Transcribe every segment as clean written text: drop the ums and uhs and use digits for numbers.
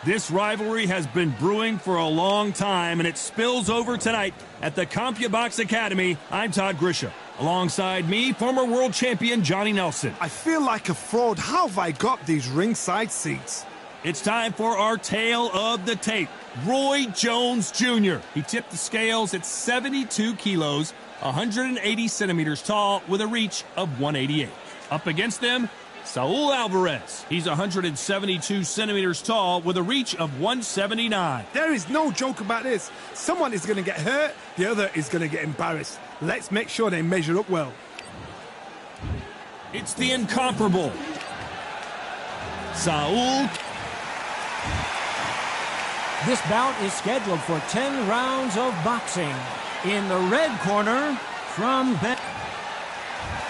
This rivalry has been brewing for a long time, and it spills over tonight at the CompuBox Academy. I'm Todd Grisham. Alongside me, former world champion Johnny Nelson. I feel like a fraud. How have I got these ringside seats? It's time for our tale of the tape. Roy Jones Jr. He tipped the scales at 72 kilos, 180 centimeters tall, with a reach of 188. Up against them, Saul Alvarez. He's 172 centimeters tall with a reach of 179. There is no joke about this. Someone is going to get hurt, the other is going to get embarrassed. Let's make sure they measure up well. It's the incomparable Saul. This bout is scheduled for 10 rounds of boxing. In the red corner, from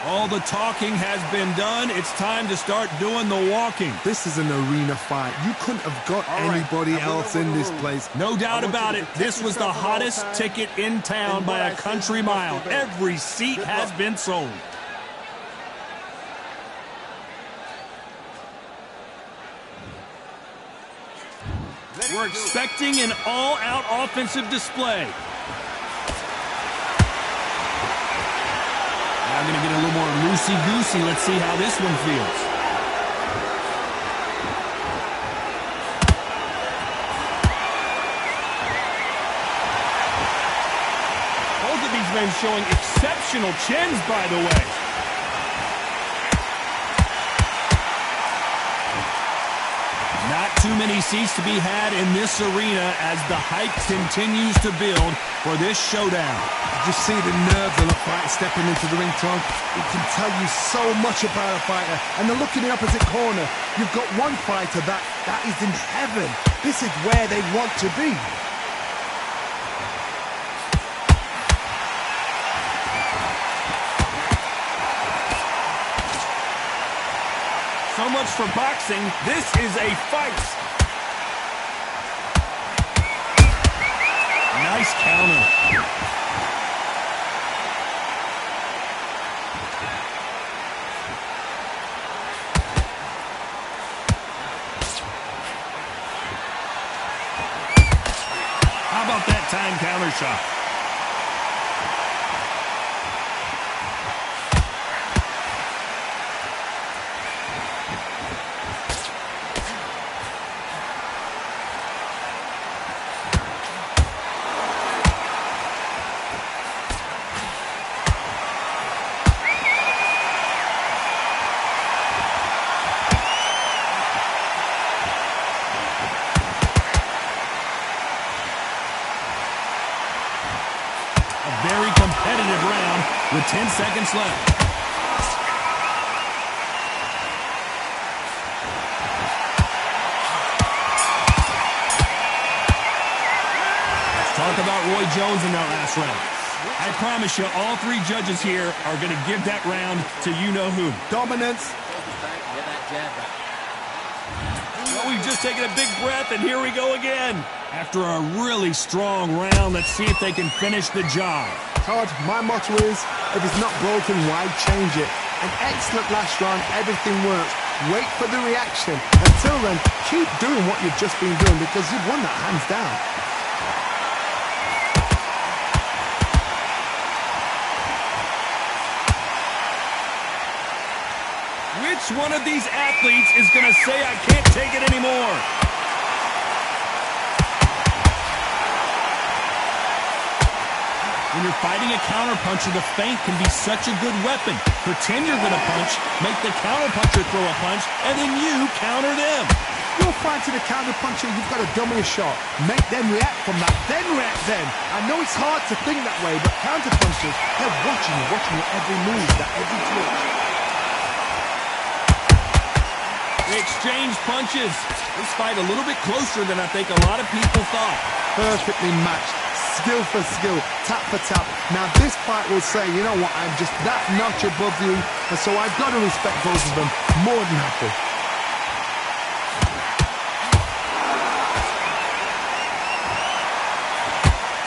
all the talking has been done. It's time to start doing the walking. This is an arena fight. You couldn't have got anybody else in this place. No doubt about it. This was the hottest ticket in town by a country mile. Every seat has been sold. We're expecting an all-out offensive display. I'm going to get a little more loosey-goosey. Let's see how this one feels. Both of these men showing exceptional chins, by the way. Not too many seats to be had in this arena as the hype continues to build for this showdown. Did you see the nerves of the fight stepping into the ring, Tom? It can tell you so much about a fighter. And the look in the opposite corner, you've got one fighter that is in heaven. This is where they want to be. So much for boxing. This is a fight. Nice counter. How about that time counter shot? Very competitive round with 10 seconds left. Let's talk about Roy Jones in that last round. I promise you, all three judges here are going to give that round to you-know-who. Dominance. Well, we've just taken a big breath, and here we go again. After a really strong round, let's see if they can finish the job. Todd, my motto is, if it's not broken, why change it? An excellent last round, everything works. Wait for the reaction. Until then, keep doing what you've just been doing because you've won that hands down. Which one of these athletes is going to say, I can't take it anymore? When you're fighting a counterpuncher, the feint can be such a good weapon. Pretend you're going to punch, make the counterpuncher throw a punch, and then you counter them. You're fighting a counterpuncher, you've got to dummy a shot. Make them react from that, then react then. I know it's hard to think that way, but counterpunchers, they're watching your every move, that every twitch. They exchange punches. This fight a little bit closer than I think a lot of people thought. Perfectly matched. Skill for skill, tap for tap. Now this fight will say, you know what, I'm just that notch above you, and so I've got to respect both of them more than happy.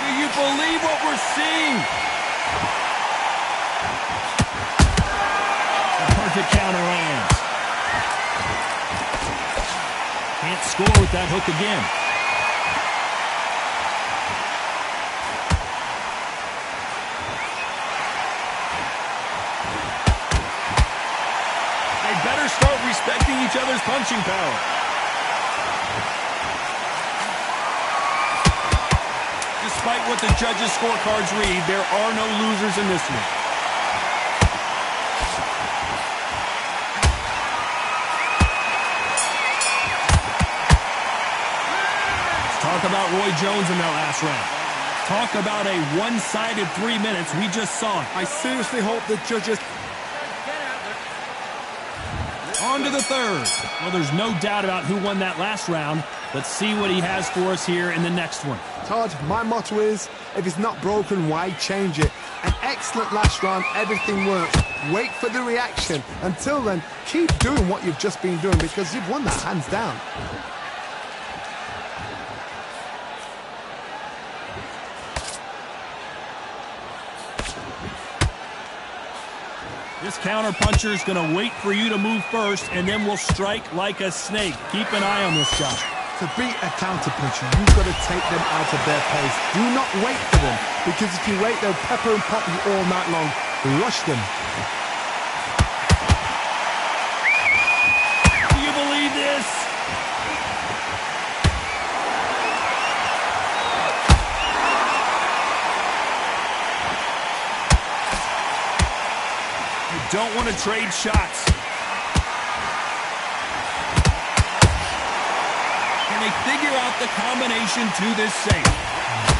Do you believe what we're seeing? A perfect counter lands. score with that hook again. They better start respecting each other's punching power. Despite what the judges' scorecards read, there are no losers in this one. Talk about Roy Jones in that last round. Talk about a one-sided 3 minutes. We just saw it. I seriously hope the judges... On to the third. Well, there's no doubt about who won that last round. Let's see what he has for us here in the next one. Todd, my motto is, if it's not broken, why change it? An excellent last round, everything works. Wait for the reaction. Until then, keep doing what you've just been doing because you've won that hands down. This counter-puncher is going to wait for you to move first, and then will strike like a snake. Keep an eye on this guy. To beat a counter-puncher, you've got to take them out of their pace. Do not wait for them, because if you wait, they'll pepper and pop you all night long. Rush them. Do you believe this? Don't want to trade shots. Can they figure out the combination to this safe?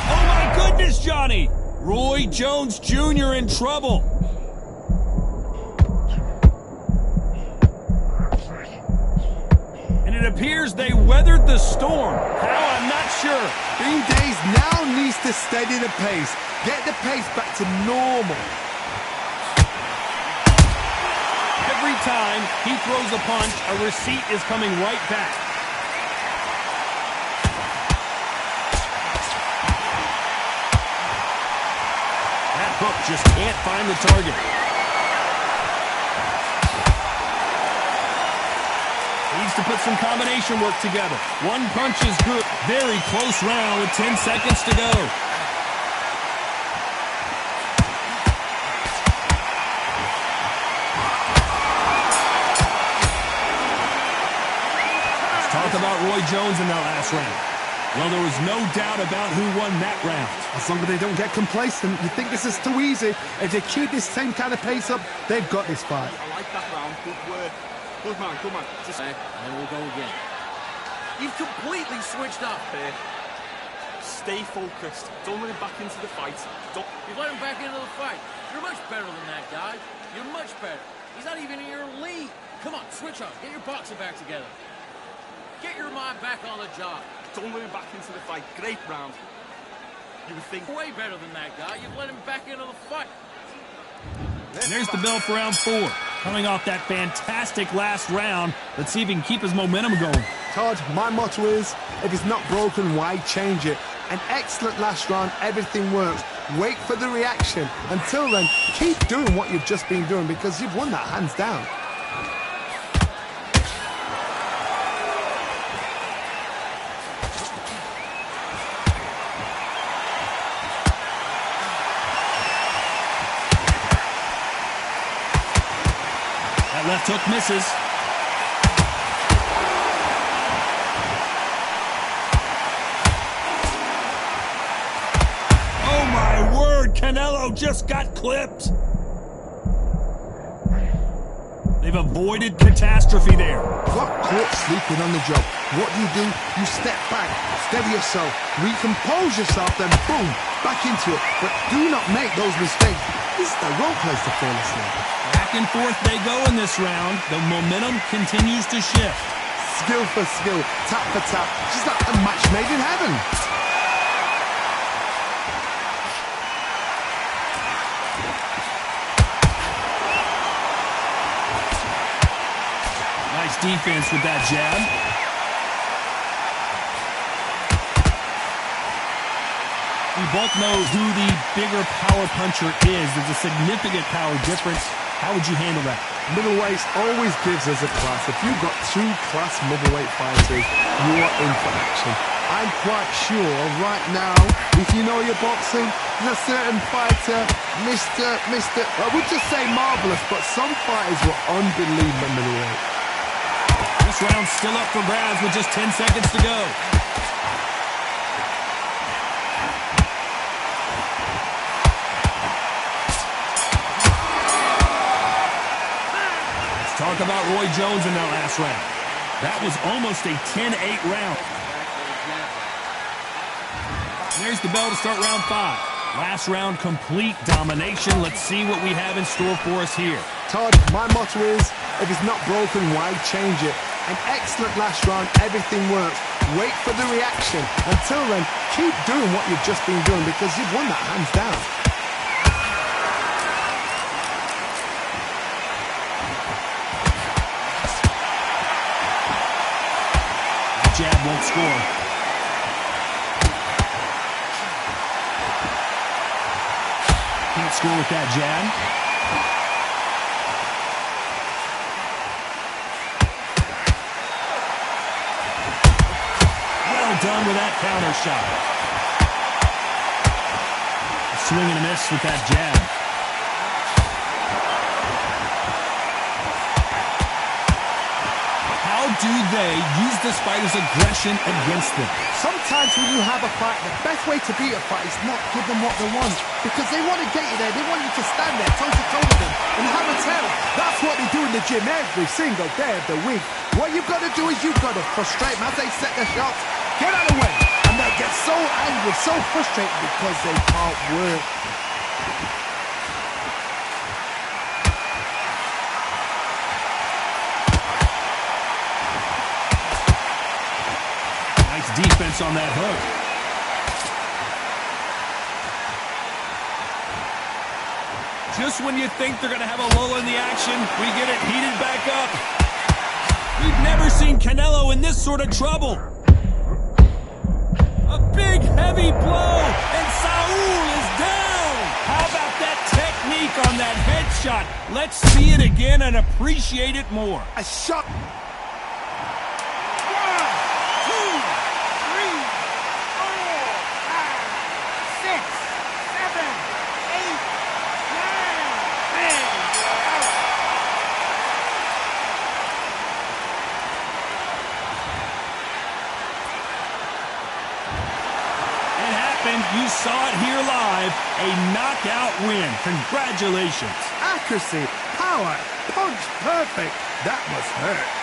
Oh my goodness, Johnny! Roy Jones Jr. in trouble. And it appears they weathered the storm. How? I'm not sure. Green Days now needs to steady the pace. Get the pace back to normal. Every time he throws a punch, a receipt is coming right back. That hook just can't find the target. Needs to put some combination work together. One punch is good. Very close round with 10 seconds to go. Talk about Roy Jones in that last round. Well, there was no doubt about who won that round. As long as they don't get complacent, you think this is too easy. If they keep this same kind of pace up, they've got this fight. I like that round. Good work. Good man, good man. And we'll go again. You've completely switched up. Stay focused. Don't let him back into the fight. Don't. You've let him back into the fight. You're much better than that guy. You're much better. He's not even in your league. Come on, switch up. Get your boxing back together. Get your mind back on the job. Don't let him back into the fight. Great round. You would think... Way better than that guy. You've let him back into the fight. And there's the bell for round 4. Coming off that fantastic last round, let's see if he can keep his momentum going. Todd, my motto is, if it's not broken, why change it? An excellent last round, everything works. Wait for the reaction. Until then, keep doing what you've just been doing because you've won that hands down. Left hook misses. Oh my word, Canelo just got clipped. They've avoided catastrophe there. Got caught sleeping on the job. What do? You step back, steady yourself, recompose yourself, then boom, back into it. But do not make those mistakes. This is the wrong place to fall asleep. Back and forth they go in this round. The momentum continues to shift. Skill for skill, tap for tap. She's like a match made in heaven. Nice defense with that jab. We both know who the bigger power puncher is. There's a significant power difference. How would you handle that? Middleweights always gives us a class. If you've got two class middleweight fighters, you are in for action. I'm quite sure right now, if you know your boxing, there's a certain fighter, I would just say marvellous, but some fighters were unbelievable middleweight. This round's still up for grabs with just 10 seconds to go. Let's talk about Roy Jones in that last round. That was almost a 10-8 round. There's the bell to start round 5. Last round, complete domination. Let's see what we have in store for us here. Todd, my motto is, if it's not broken, why change it? An excellent last round, everything works. Wait for the reaction. Until then, keep doing what you've just been doing because you've won that hands down. The jab won't score. Can't score with that jab. Well done with that counter shot. A swing and a miss with that jab. How do they use this fighter's aggression against them? Sometimes when you have a fight, the best way to beat a fight is not give them what they want. Because they want to get you there. They want you to stand there toe-to-toe with them and have a tell. That's what they do in the gym every single day of the week. What you've got to do is you've got to frustrate them as they set their shots. Get out of the way. And they'll get so angry, so frustrated because they can't work. Defense on that hook. Just when you think they're going to have a lull in the action, we get it heated back up. We've never seen Canelo in this sort of trouble. A big, heavy blow, and Saul is down. How about that technique on that headshot? Let's see it again and appreciate it more. A shot. You saw it here live, a knockout win. Congratulations. Accuracy, power, punch, perfect. That must hurt.